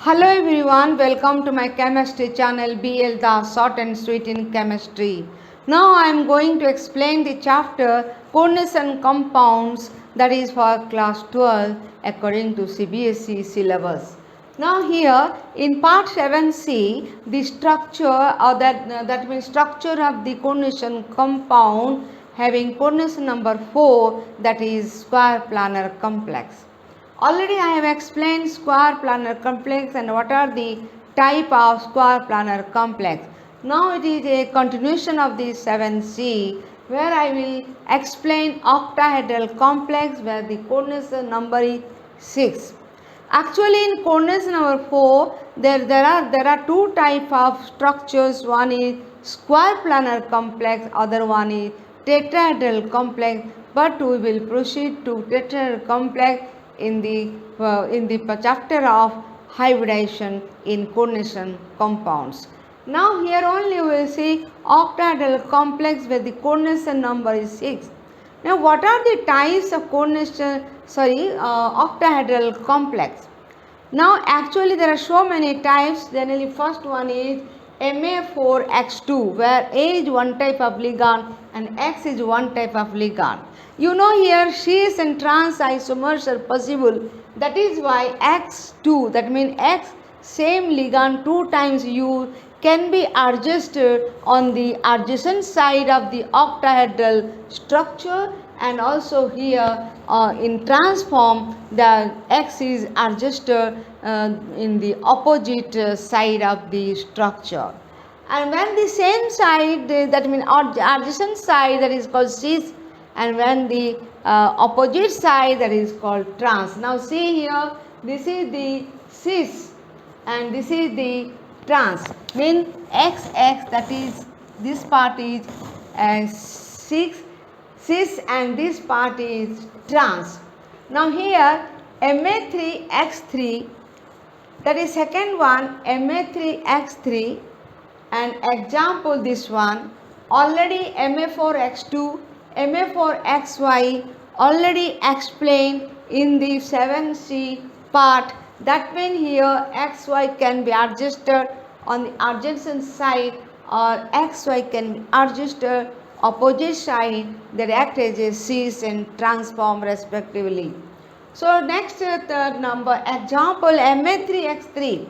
Hello everyone, welcome to my chemistry channel BL the short and sweet in chemistry. Now I am going to explain the chapter coordination compounds, that is for class 12 according to CBSE syllabus. Now here in part 7c, the structure or that means structure of the coordination compound having coordination number 4, that is square planar complex. Already I have explained square planar complex and what are the type of square planar complex. Now it is a continuation of the 7c where I will explain octahedral complex where the coordination number is 6. Actually in coordination number 4 there are two type of structures. One is square planar complex, other one is tetrahedral complex, but we will proceed to tetrahedral complex in the chapter of hybridization in coordination compounds. Now here only we will see octahedral complex where the coordination number is 6. Now what are the types of octahedral complex? Now actually there are so many types. Generally first one is Ma4X2 where A is one type of ligand and X is one type of ligand. You know here cis and trans isomers are possible. That is why X2, that means X same ligand two times used, can be adjusted on the adjacent side of the octahedral structure, and also here in transform the X is adjusted in the opposite side of the structure. And when the same side, that means adjacent side, that is called cis, and when the opposite side, that is called trans. Now see here, this is the cis and this is the trans. Mean XX, that is this part is 6 and this part is trans. Now here Ma3X3, that is second one Ma3X3, and example this one already Ma4X2, Ma4XY already explained in the 7c part. That means here XY can be adjusted on the adjacent side or XY can be adjusted opposite side, that act as a cis and transform respectively. So next third number example Ma3X3.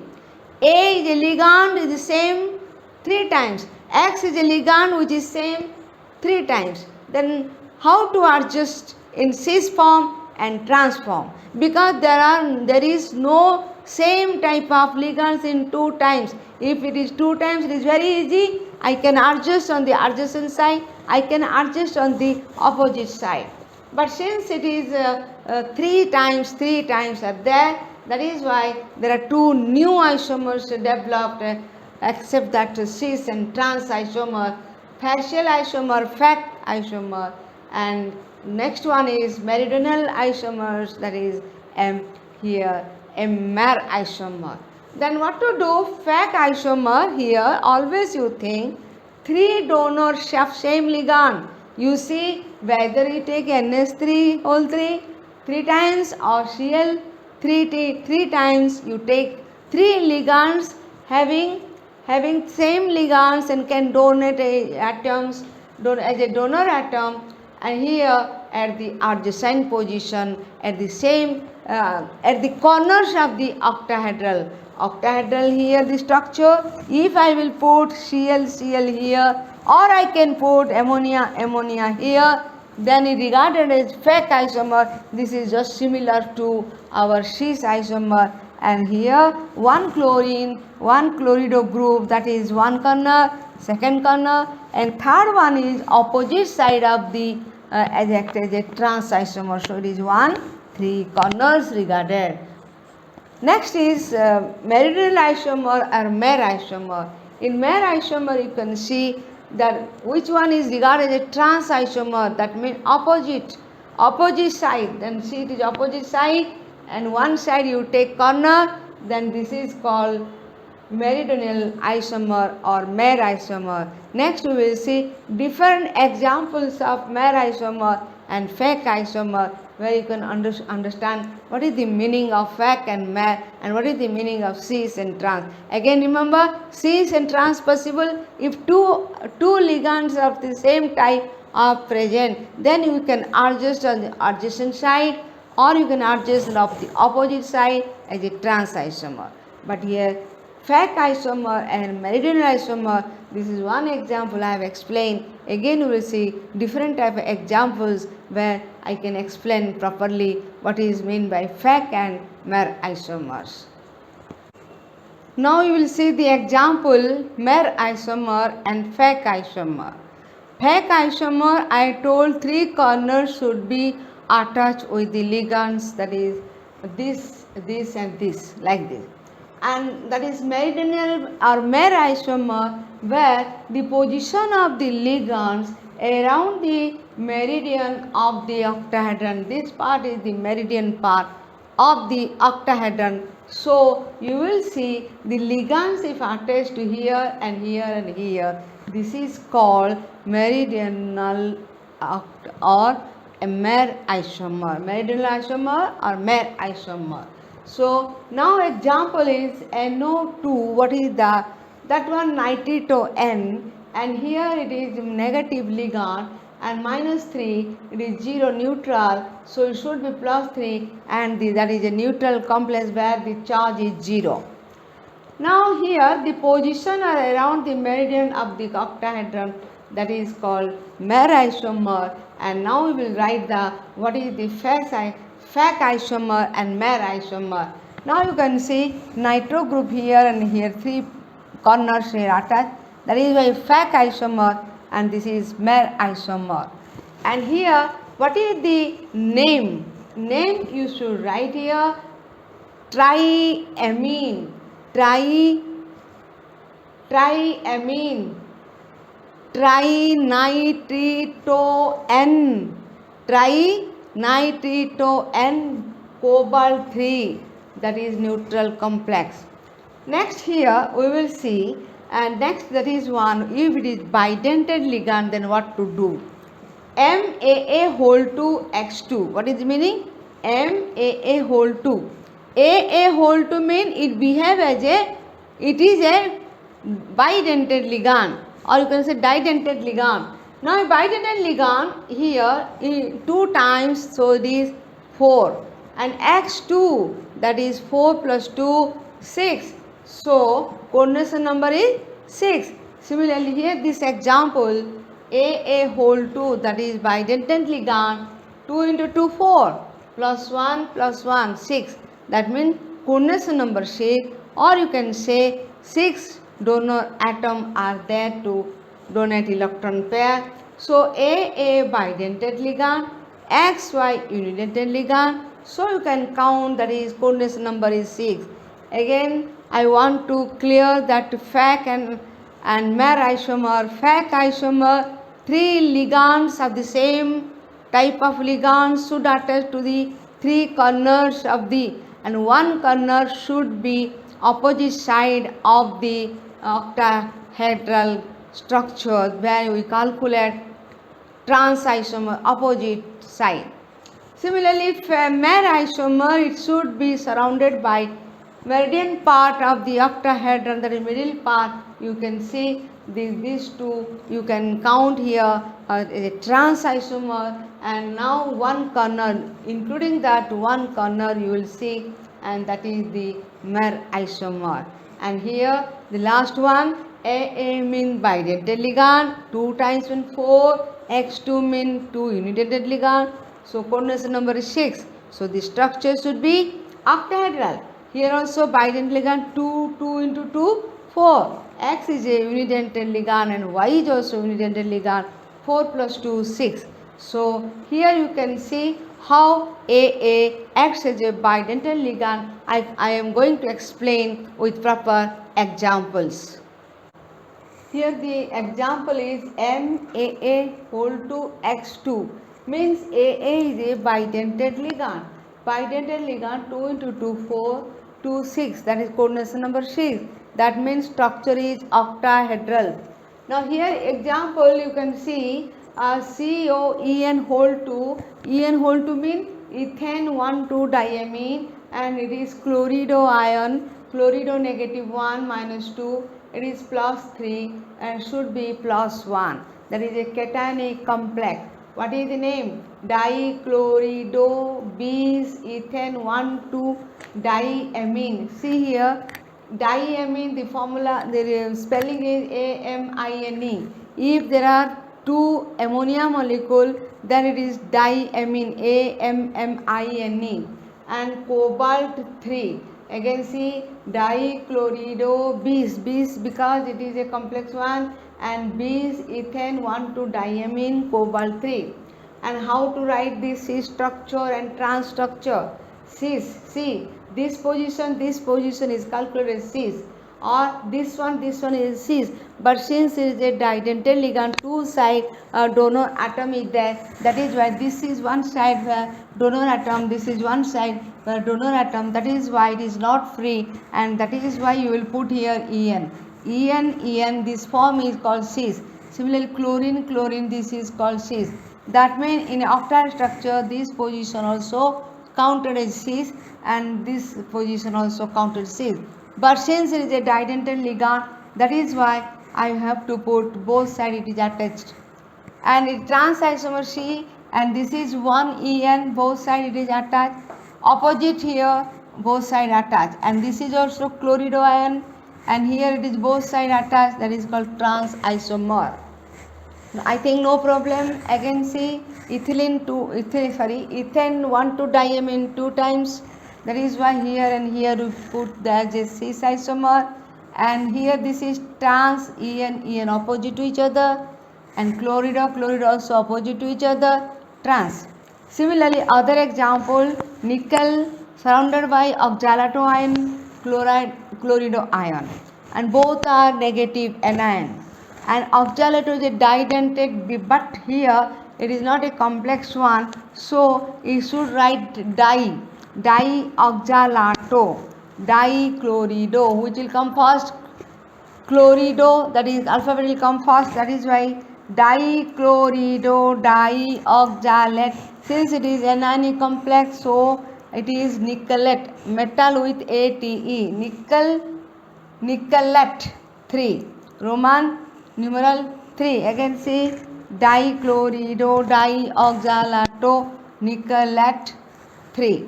A is a ligand is the same 3 times. X is a ligand which is same 3 times. Then how to adjust in cis form and transform? Because there is no same type of ligands in 2 times. If it is 2 times, it is very easy. I can adjust on the adjacent side, I can adjust on the opposite side. But since it is 3 times are there, that is why there are 2 new isomers developed, except that cis and trans isomer, facial isomer, fact isomer, and next one is meridional isomers, that is here mer isomer. Then what to do? Fact isomer, here always you think 3 donors of same ligand. You see whether you take NH3 whole 3 times or Cl 3 times, you take 3 ligands having same ligands and can donate atoms as a donor atom, and here at the adjacent position at the same at the corners of the octahedral here the structure. If I will put Cl here, or I can put ammonia here, then it regarded as fake isomer. This is just similar to our cis isomer. And here one chlorine, one chlorido group, that is one corner, second corner, and third one is opposite side of the as a trans isomer. So it is 3 corners regarded. Next is meridional isomer or mer isomer. In mer isomer you can see that which one is regarded as a trans isomer, that means opposite side. Then see it is opposite side and one side you take corner, then this is called meridional isomer or mer isomer. Next we will see different examples of mer isomer and fake isomer, where you can understand what is the meaning of FAC and MER and what is the meaning of cis and trans. Again remember, cis and trans possible if two ligands of the same type are present, then you can adjust on the adjacent side or you can adjust of the opposite side as a trans isomer. But here FAC isomer and meridional isomer, this is one example I have explained. Again you will see different type of examples where I can explain properly what is meant by FAC and MER isomers. Now you will see the example MER isomer and FAC isomer. FAC isomer, I told three corners should be attached with the ligands, that is this and this, like this. And that is meridional or MER isomer, where the position of the ligands around the meridian of the octahedron. This part is the meridian part of the octahedron. So you will see the ligands if attached to here and here and here. This is called meridional or a MER isomer. Meridional isomer or MER isomer. So now example is NO2. What is that one? Nitrito N, and here it is negative ligand, and -3 it is 0 neutral, so it should be +3, and that is a neutral complex where the charge is 0. Now here the position are around the meridian of the octahedron, that is called MER isomer, and now we will write what is the FAC isomer and MER isomer. Now you can see nitro group here and here, three corners here attached, that is why FAC isomer, and this is MER isomer. And here what is the name? Name you should write here triamine, trinitrito N, trinitrito N, cobalt 3, that is neutral complex. Next here we will see, and next that is one, if it is bidentate ligand, then what to do? MAA whole 2 X2. What is the meaning? MAA whole 2. AA whole 2 mean it is a bidentate ligand, or you can say didentate ligand. Now a bidentate ligand here 2 times, so it is 4, and X2, that is 4 plus 2, 6. So coordination number is 6. Similarly here this example AA whole 2, that is bidentate ligand, 2 into 2 4 plus 1 6. That means coordination number 6, or you can say 6 donor atom are there to donate electron pair. So AA bidentate ligand, XY unidentate ligand. So you can count, that is coordination number is 6. Again I want to clear that FAC and MER isomer. FAC isomer, 3 ligands of the same type of ligands should attach to the 3 corners of the, and 1 corner should be opposite side of the octahedral structure, where we calculate trans isomer opposite side. Similarly, MER isomer, it should be surrounded by meridian part of the octahedron, that is middle part. You can see these two, you can count here a trans isomer, and now 1 corner, including that 1 corner you will see, and that is the MER isomer. And here the last one, AA mean bidentate ligand, 2 times 4, X2 mean 2 unidentate ligand. So coordination number is 6. So the structure should be octahedral. Here also bidentate ligand, 2 into 2 4. X is a unidentate ligand and Y is also unidentate ligand, 4 plus 2 6. So here you can see how AA acts as a bidentate ligand. I am going to explain with proper examples. Here the example is MAA whole 2 X2, means AA is a bidentate ligand. Bidentate ligand, 2 into 2 4, 2 6, that is coordination number 6. That means structure is octahedral. Now here example you can see COEN whole 2, EN whole 2 means ethane 1,2-diamine, and it is chlorido ion, chlorido -1 -2, it is +3 and should be +1. That is a cationic complex. What is the name? Dichlorido bis ethane 1,2-diamine. See here, diamine, the formula, the spelling is AMINE. If there are two ammonia molecule, then it is diamine, AMMINE. And cobalt 3, again see dichlorido bis because it is a complex one, and bis ethane 1,2-diamine cobalt 3. And how to write this cis structure and trans structure? Cis, see, this position is calculated cis, or this one is cis, but since it is a didentate ligand, two side donor atom is there, that is why this is one side where donor atom, this is one side where donor atom, that is why it is not free, and that is why you will put here En, this form is called cis. Similarly, chlorine, this is called cis. That means in octal structure, this position also counted as cis, and this position also counted cis. But since it is a didentate ligand, that is why I have to put both sides it is attached. And it trans isomer C, and this is one En, both sides it is attached. Opposite here, both sides attached, and this is also chlorido ion, and here it is both sides attached, that is called trans isomer. I think no problem. Again see ethane 1,2-diamine 2 times, that is why here and here we put that as cis isomer, and here this is trans, En opposite to each other, and chlorido also opposite to each other, trans. Similarly, other example, nickel surrounded by oxalato ion, chlorido ion, and both are negative anion. And oxalato is a didentate, but here it is not a complex one, so you should write dioxalato, dichlorido, which will come first, chlorido, that is alphabet will come first, that is why dichlorido dioxalate. Since it is anionic complex, so it is nickelate, metal with ATE, nickelate 3, Roman numeral 3. Again see dichlorido dioxalato nickelate 3.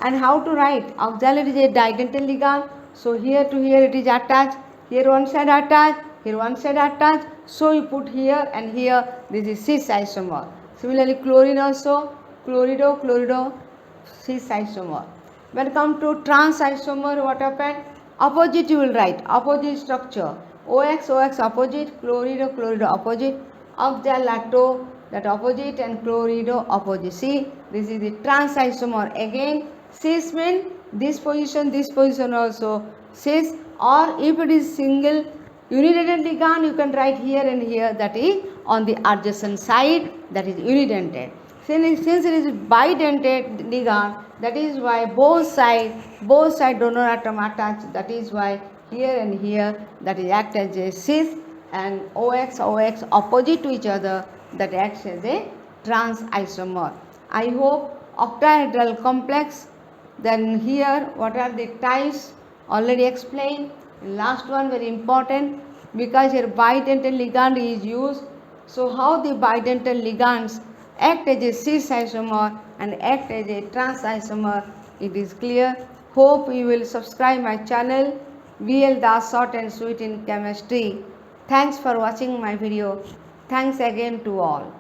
And how to write? Oxalate is a didentate ligand, so here to here it is attached, here one side attached, here one side attached, so you put here and here, this is cis isomer. Similarly, chlorine also, chlorido cis isomer. When come to trans isomer, what happened? Opposite you will write, opposite structure. OX opposite, chlorido opposite, oxalato that opposite, and chlorido opposite. See, this is the trans isomer. Again, cis means this position also cis, or if it is single unidentate ligand, you can write here and here, that is on the adjacent side, that is unidentate. Since it is bidentate ligand, that is why both side donor atom attached, that is why here and here, that is act as a cis, and OX opposite to each other, that acts as a trans isomer. I hope octahedral complex. Then here what are the types already explained. Last one very important, because here bidentate ligand is used. So how the bidentate ligands act as a cis isomer and act as a trans isomer, it is clear. Hope you will subscribe my channel VL Das Short and Sweet in Chemistry. Thanks for watching my video. Thanks again to all.